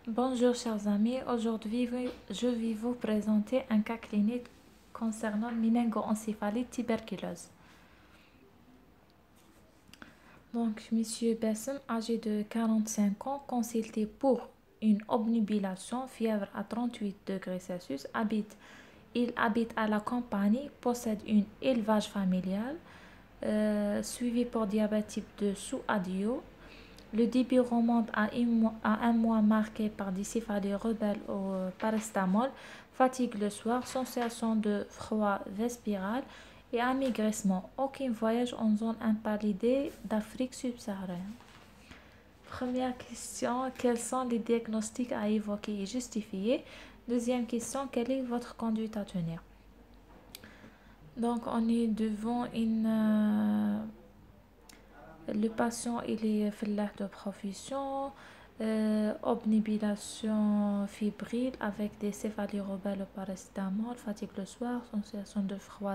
Bonjour chers amis, aujourd'hui je vais vous présenter un cas clinique concernant méningoencéphalite tuberculose. Donc Monsieur Bessem, âgé de 45 ans, consulté pour une obnubilation, fièvre à 38 degrés Celsius, il habite à la campagne, possède un élevage familial, suivi pour diabète type 2 sous adio. Le début remonte à un mois marqué par des céphalées rebelles au paracétamol, fatigue le soir, sensation de froid respiral et amaigrissement. Aucun voyage en zone invalidée d'Afrique subsaharienne. Première question, quels sont les diagnostics à évoquer et justifier? Deuxième question, quelle est votre conduite à tenir? Donc, on est devant le patient, il est fellah de profession, obnubilation fébrile avec des céphalées rebelles au paracétamol, fatigue le soir, sensation de froid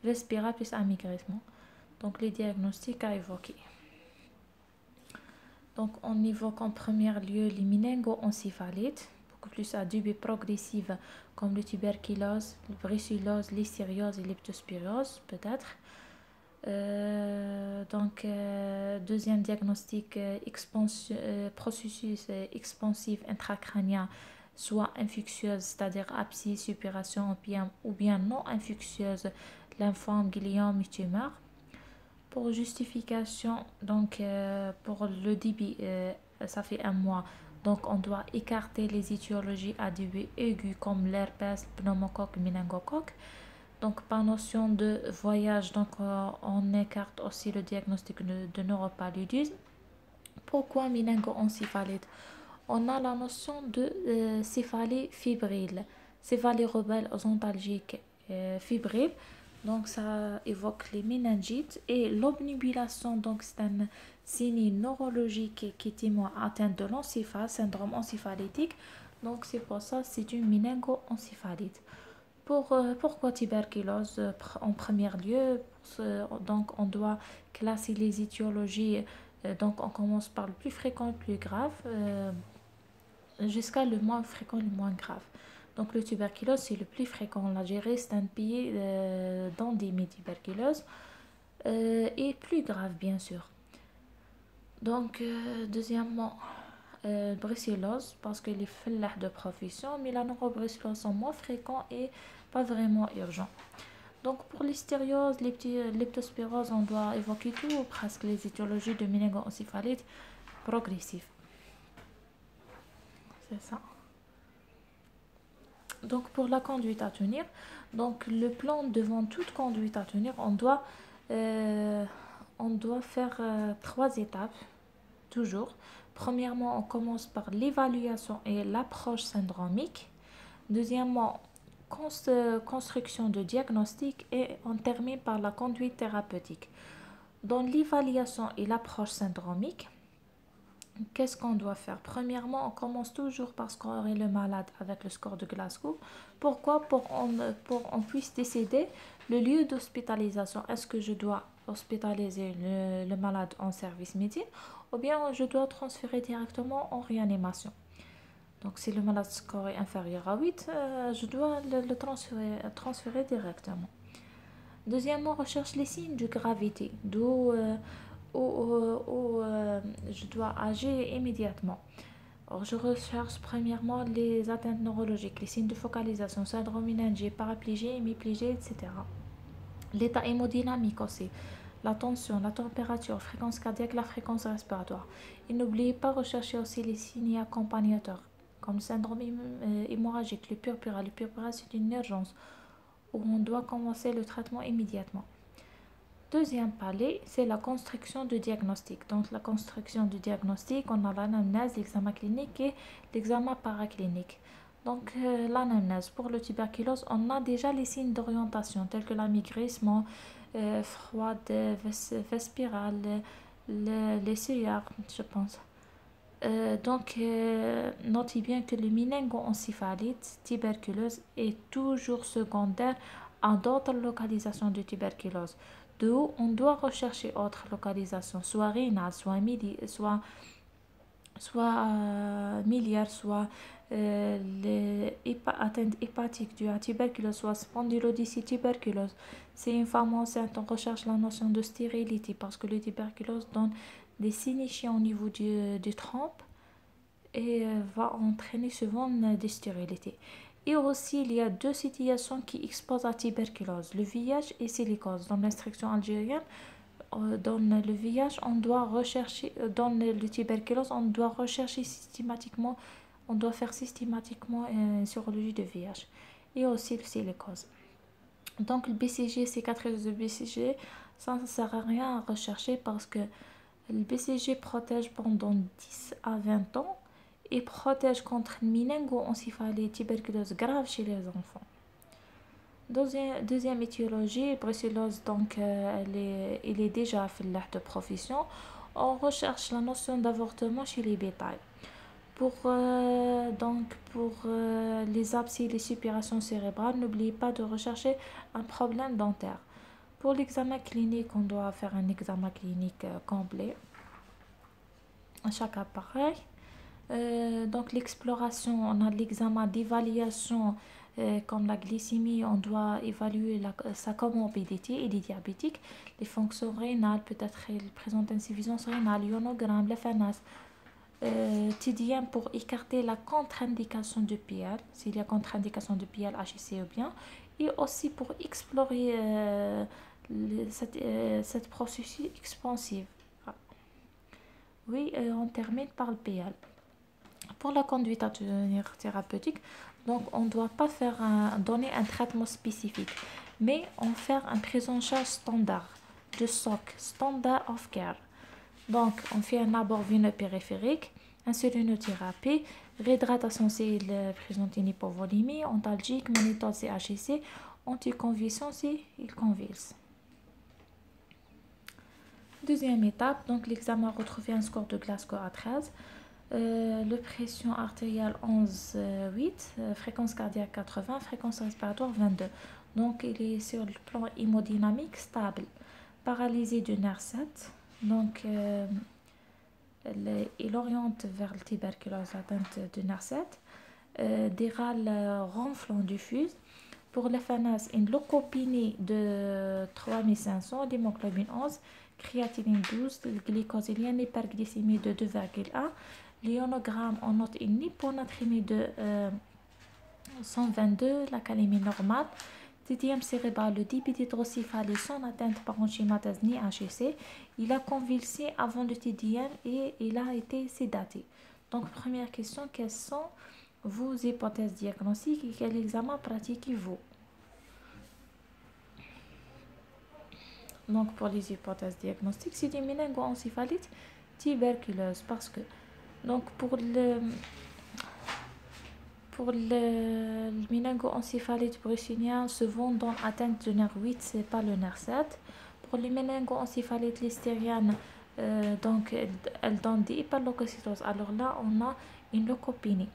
respirable plus amaigrissement. Donc les diagnostics à évoquer. Donc on évoque en premier lieu les méningoencéphalites, beaucoup plus à début progressive comme le tuberculose, le brucellose, l'histériose et l'leptospirose peut-être. Deuxième diagnostic, processus expansif intracrânien, soit infectieuse, c'est-à-dire abscisse, suppuration ou bien non infectieuse, lymphome, gliome, tumeur. Pour justification, pour le débit, ça fait un mois. Donc, on doit écarter les étiologies à début aigu comme l'herpès, pneumocoque, méningocoque. Donc, par notion de voyage, on écarte aussi le diagnostic de neuropaludisme. Pourquoi méningoencéphalite? On a la notion de céphalie fébrile, céphalie rebelle ozontalgique fébrile. Donc, ça évoque les méningites et l'obnubilation. Donc, c'est un signe neurologique qui témoigne atteinte de l'encéphale, syndrome encéphalitique. Donc, c'est pour ça c'est une méningoencéphalite. Pourquoi tuberculose en premier lieu? Donc, on doit classer les étiologies. Donc, on commence par le plus fréquent, le plus grave, jusqu'à le moins fréquent, le moins grave. Donc, le tuberculose, c'est le plus fréquent. L'Algérie, c'est un pays d'endémie tuberculose et plus grave, bien sûr. Donc, deuxièmement, brucellose, parce que les fellahs de profession, mais la neurobrucellose sont moins fréquents et pas vraiment urgents. Donc, pour l'hystériose, leptospirose, on doit évoquer tout ou presque les étiologies de méningoencéphalite progressive. C'est ça. Donc, pour la conduite à tenir, donc le plan devant toute conduite à tenir, euh, on doit faire trois étapes, toujours. Premièrement, on commence par l'évaluation et l'approche syndromique. Deuxièmement, construction de diagnostic et on termine par la conduite thérapeutique. Dans l'évaluation et l'approche syndromique, qu'est-ce qu'on doit faire? Premièrement, on commence toujours par scorer le malade avec le score de Glasgow. Pourquoi? Pour qu'on puisse décider le lieu d'hospitalisation. Est-ce que je dois hospitaliser le malade en service médical ou bien je dois transférer directement en réanimation? Donc, si le malade score est inférieur à 8, je dois le transférer directement. Deuxièmement, recherche les signes de gravité, où je dois agir immédiatement. Alors, je recherche premièrement les atteintes neurologiques, les signes de focalisation, syndrome méningé, paraplégie, hémiplégie, etc. L'état hémodynamique aussi, la tension, la température, fréquence cardiaque, la fréquence respiratoire. Et n'oubliez pas de rechercher aussi les signes accompagnateurs, comme le syndrome hémorragique, le purpura. Le purpura, c'est une urgence où on doit commencer le traitement immédiatement. Deuxième palier, c'est la construction de diagnostic. Donc, la construction du diagnostic, on a l'anamnèse, l'examen clinique et l'examen paraclinique. Donc, l'anamnèse pour le tuberculose, on a déjà les signes d'orientation tels que l'amaigrissement, froid respiral, les sueurs, je pense. Notez bien que le méningoencéphalite tuberculose est toujours secondaire à d'autres localisations de tuberculose. De où on doit rechercher autres localisations, soit rénales, soit soit miliaire, soit atteinte hépatique due à tuberculose, soit spondylodicite tuberculose. C'est une femme enceinte, on recherche la notion de stérilité parce que le tuberculose donne des signifiants au niveau du trompe et va entraîner souvent des stérilités. Et aussi, il y a deux situations qui exposent à tuberculose, le VIH et silicose. Dans l'instruction algérienne, dans le VIH, on doit rechercher, dans le tuberculose, on doit rechercher systématiquement, on doit faire systématiquement une sérologie de VIH. Et aussi le silicose. Donc le BCG, cicatrice de BCG, ça ne sert à rien à rechercher parce que le BCG protège pendant 10 à 20 ans et protège contre une méningo-encéphalie tuberculose grave chez les enfants. Deuxième étiologie, brucellose, donc elle est déjà fait de profession. On recherche la notion d'avortement chez les bétails. Pour les abscisses et les suppurations cérébrales, n'oubliez pas de rechercher un problème dentaire. Pour l'examen clinique, on doit faire un examen clinique complet à chaque appareil. Donc l'exploration, on a l'examen d'évaluation comme la glycémie, on doit évaluer sa comorbidité, il est diabétique, les fonctions rénales, peut-être il présente insuffisance rénale, ionogramme, l'FNS, TDM pour écarter la contre-indication de PL, s'il y a contre-indication de PL, HCC ou bien, et aussi pour explorer cette processus expansif. Oui, on termine par le PL. Pour la conduite à tenir thérapeutique, donc on ne doit pas donner un traitement spécifique, mais on fait une prise en charge standard, de SOC, Standard of Care. Donc on fait un abord veineux périphérique, insulinothérapie, réhydratation si il présente une hypovolémie, antalgique, magnétose CHC, anticonvulsant si il convulse. Deuxième étape, donc l'examen a retrouvé un score de Glasgow à 13. Le pression artérielle 11,8, fréquence cardiaque 80, fréquence respiratoire 22. Donc il est sur le plan hémodynamique stable. Paralysé du nerf 7, donc il oriente vers le tuberculose atteinte du nerf 7. Des râles ronflants diffuses. Pour l'FNS, une leucopénie de 3500, l'hémoglobine 11, créatinine 12, le glycose, il y a une hyperglycémie de 2,1. L'ionogramme, on note une hyponatrémie de 122, la calémie normale. TDM cérébral, le débit d'hydrocéphalie sans atteinte par enchymatase ni HCC. Il a convulsé avant le TDM et il a été sédaté. Donc, première question, quelles sont vos hypothèses diagnostiques et quel examen pratiquez-vous? Donc, pour les hypothèses diagnostiques, c'est une méningo-encéphalite tuberculeuse parce que donc pour le méningo-encéphalite brucellien, souvent dans atteinte du nerf 8, c'est pas le nerf 7. Pour les méningo-encéphalite listérienne, donc elle donne des hyperleucocytoses. Alors là, on a une leucopénie.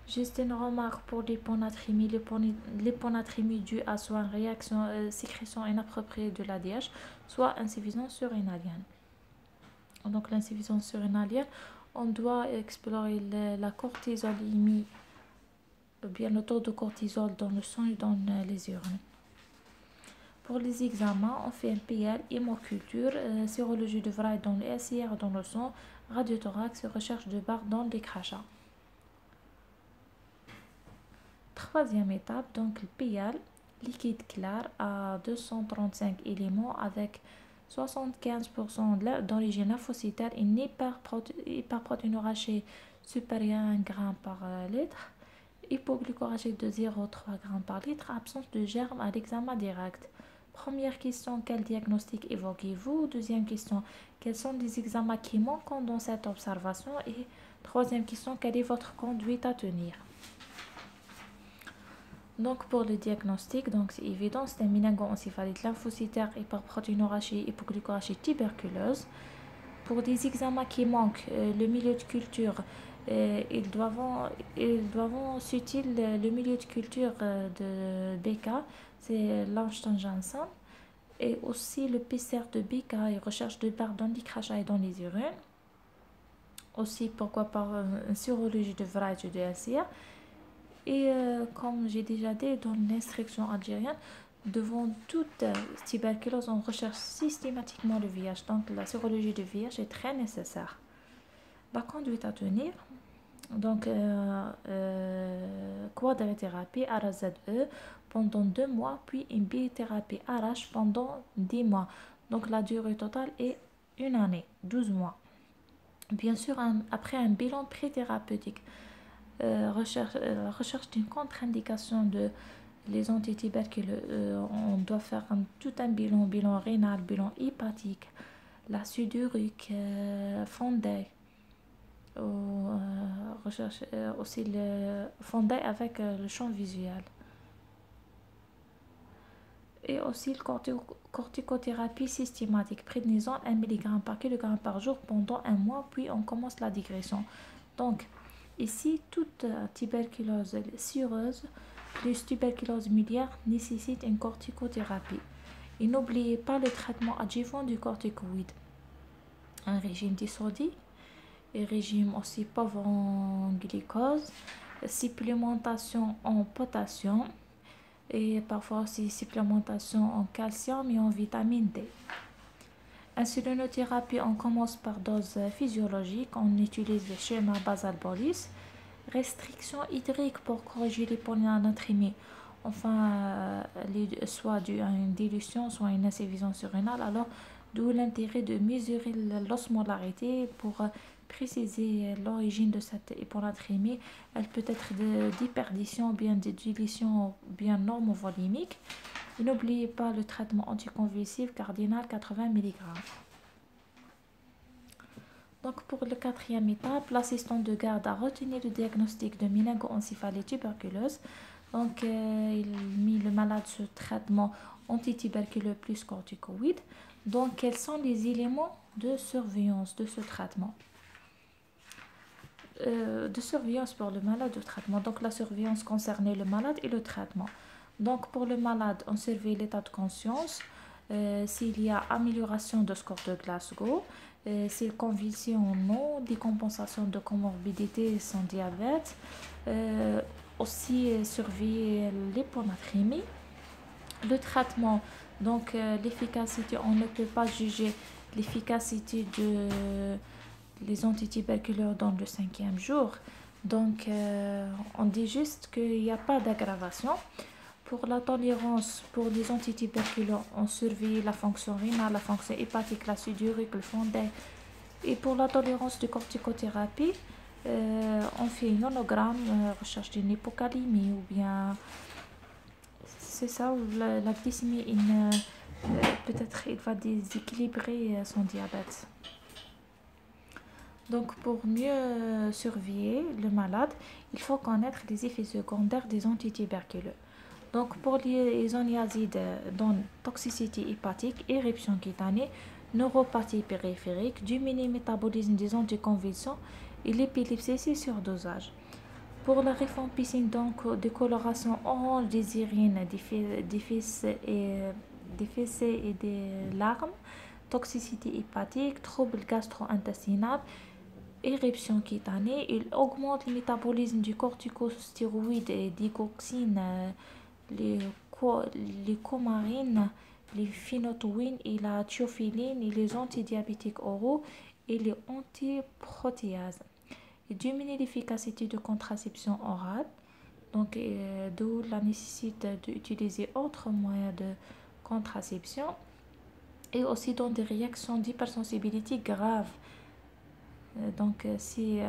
Juste une remarque pour l'hyponatrémie. L'hyponatrémie due à soit une réaction, sécrétion inappropriée de l'ADH, soit insuffisance surrénalienne. Donc l'insuffisance surrénalienne, on doit explorer la cortisolémie, ou bien le taux de cortisol dans le sang et dans les urines. Pour les examens, on fait un PL, hémoculture, sérologie de Vraille dans le SIR dans le sang, radiothorax et recherche de barre dans les crachats. Troisième étape, donc le PL, liquide clair à 235 éléments avec 75% d'origine lymphocytaire, une hyperprotéinorachie supérieure à 1 g par litre, hypoglycórachie de 0,3 g par litre, absence de germes à l'examen direct. Première question, quel diagnostic évoquez-vous? Deuxième question, quels sont les examens qui manquent dans cette observation? Et troisième question, quelle est votre conduite à tenir? Donc pour le diagnostic, donc c'est évident, c'est un méningo-encéphalite lymphocytaire, hyperprotéinorachie, hypoglycórachie tuberculeuse. Pour des examens qui manquent, le milieu de culture, ils doivent s'utile le milieu de culture de BK, c'est Langenstein-Janssen, et aussi le PCR de BK et recherche de barres dans les crachats et dans les urines. Aussi, pourquoi pas une sérologie de variété de LCA. Et comme j'ai déjà dit, dans l'instruction algérienne, devant toute tuberculose, on recherche systématiquement le VIH. Donc, la sérologie de VIH est très nécessaire. La conduite à tenir, donc quadrithérapie ARAZE pendant 2 mois, puis une bithérapie ARACH pendant 10 mois. Donc, la durée totale est 1 année, 12 mois. Bien sûr, après un bilan pré-thérapeutique, recherche d'une contre-indication de les antituberculeux, on doit faire tout un bilan rénal, bilan hépatique, l'acide urique, Fonday, recherche aussi le Fonday avec le champ visuel. Et aussi le corticothérapie systématique, prédnisone 1 mg par kg par jour pendant 1 mois, puis on commence la digression. Donc, ici, toute tuberculose cireuse plus tuberculose miliaire nécessite une corticothérapie. Et n'oubliez pas le traitement adjuvant du corticoïde. Un régime dissodique, et régime aussi pauvre en glucose, supplémentation en potassium, et parfois aussi supplémentation en calcium et en vitamine D. Insulinothérapie, on commence par dose physiologique, on utilise le schéma basal-bolus. Restriction hydrique pour corriger les polynatrémies, enfin, soit dû à une dilution, soit une insuffisance rénale. Alors, d'où l'intérêt de mesurer l'osmolarité pour préciser l'origine de cette hyponatrémie. Elle peut être d'hyperdition, bien de dilution, bien normovolimique. Et n'oubliez pas le traitement anticonvulsif cardinal 80 mg. Donc pour le 4e étape, l'assistant de garde a retenu le diagnostic de méningoencéphalie tuberculeuse. Donc il mit le malade sur traitement antituberculeux plus corticoïde. Donc quels sont les éléments de surveillance de ce traitement? De surveillance pour le malade de traitement. Donc la surveillance concernait le malade et le traitement. Donc pour le malade, on surveille l'état de conscience, s'il y a amélioration de score de Glasgow, s'il convulsion ou non, décompensation de comorbidité sans diabète, aussi surveiller l'hyponatrémie, le traitement. Donc l'efficacité, on ne peut pas juger l'efficacité de les antituberculeux dans le 5e jour. Donc on dit juste qu'il n'y a pas d'aggravation. Pour la tolérance, pour les antituberculeux, on surveille la fonction rénale, la fonction hépatique, l'acide urique, le Fonday. Et pour la tolérance de corticothérapie, on fait un ionogramme, recherche d'une hypocalémie ou bien c'est ça, ou la glycémie, peut-être il va déséquilibrer son diabète. Donc pour mieux surveiller le malade, il faut connaître les effets secondaires des antituberculeux. Donc pour les isoniazides, dans toxicité hépatique, éruption cutanée, neuropathie périphérique, diminué métabolisme des anticonvulsants et l'épilepsie, c'est surdosage. Pour la rifampicine, donc décoloration orange des urines, des fesses et des larmes, toxicité hépatique, troubles gastro-intestinaux, éruption cutanée, il augmente le métabolisme du corticostéroïde et digoxine, les, les coumarines, les phénotoïnes et la thiophiline et les antidiabétiques oraux et les antiprotéases. Il diminue l'efficacité de contraception orale, donc d'où la nécessité d'utiliser autres moyens de contraception et aussi dans des réactions d'hypersensibilité graves. Donc si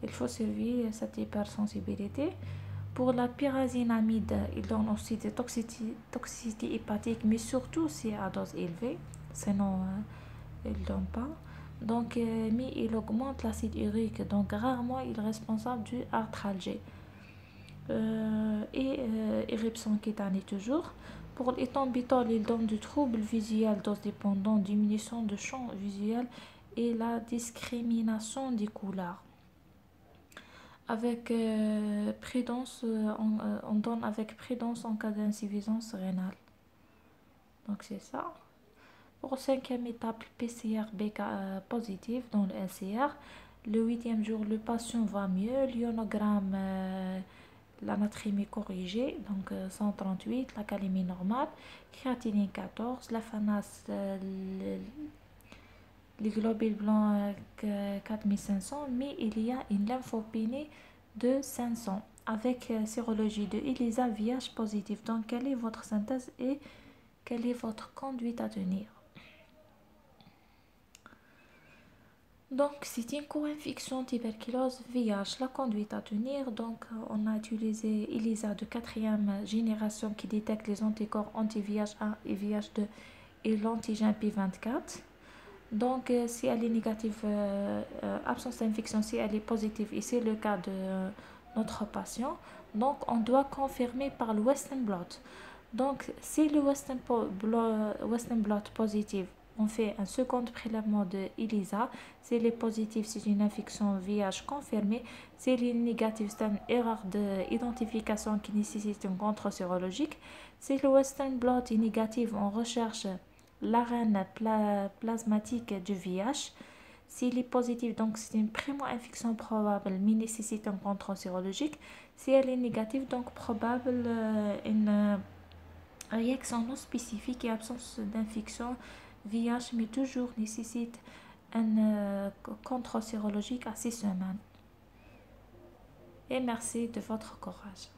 il faut surveiller cette hypersensibilité. Pour la pyrazinamide, il donne aussi des toxicités hépatiques, mais surtout c'est à dose élevée, sinon il ne donne pas. Donc, mais il augmente l'acide urique, donc rarement il est responsable du arthralgie. Et éruption cutanée toujours. Pour l'éthambutol, il donne du trouble visuel, dose dépendant, diminution de champ visuel et la discrimination des couleurs. Avec prudence, on donne avec prudence en cas d'insuffisance rénale. Donc c'est ça. Pour 5e étape, PCR BK positif dans le LCR. Le 8e jour, le patient va mieux. L'ionogramme, la natrémie corrigée, donc 138, la calémie normale, créatinine 14, la FANAS, les globules blancs 4500, mais il y a une lymphopénie de 500 avec sérologie de ELISA VIH positif. Donc, quelle est votre synthèse et quelle est votre conduite à tenir? Donc, c'est une co-infection tuberculose VIH. La conduite à tenir, donc, on a utilisé ELISA de 4e génération qui détecte les anticorps anti-VIH1 et VIH2 et l'antigène P24. Donc, si elle est négative, absence d'infection, si elle est positive, et c'est le cas de notre patient, donc on doit confirmer par le Western blot. Donc, si le Western blot positif, on fait un second prélèvement de ELISA. Si elle est positive, c'est une infection VIH confirmée. Si elle est négative, c'est une erreur d'identification qui nécessite un contrôle sérologique. Si le Western blot est négatif, on recherche l'arène plasmatique du VIH. S'il est positif, donc c'est une primo-infection probable, mais nécessite un contrôle sérologique. Si elle est négative, donc probable une réaction non spécifique et absence d'infection VIH, mais toujours nécessite un contrôle sérologique à 6 semaines. Et merci de votre courage.